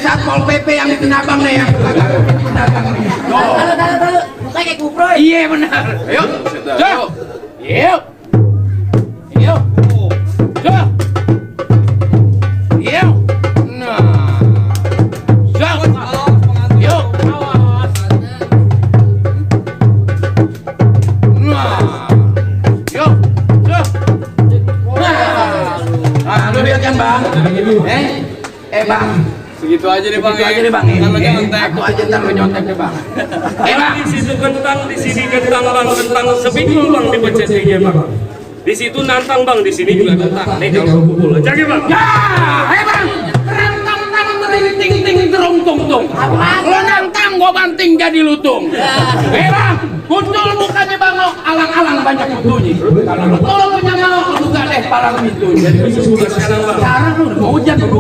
Satpol PP yang bikin abang deh yang dagang nih. Tahu. Bukan kayak kuproy. Iya benar. Ayo. Yuk. Yuk. Yuk. Yuk. Yuk. Nah. Yuk. Yuk. Nah. Yuk. Yuk. Nah, lu lihat kan bang? Bang. Segitu aja deh bang. Segitu aja deh bang. Aku aja ntar menyontek deh bang. Bang. Di situ kentang, di sini kentang bang, kentang seminggu bang di pecetinya bang. Di situ nantang bang, di sini juga kentang. Nih kalau pukul aja bang. Ya, bang. Rantang tang ting ting terung tung tung. Lo nantang gua banting jadi lutung. Bang, kuncul mukanya bang, alang-alang banyak kutunya. Kalau lo punya mau, lu gak deh palang itu. Jadi sekarang lu mau hujan berdua.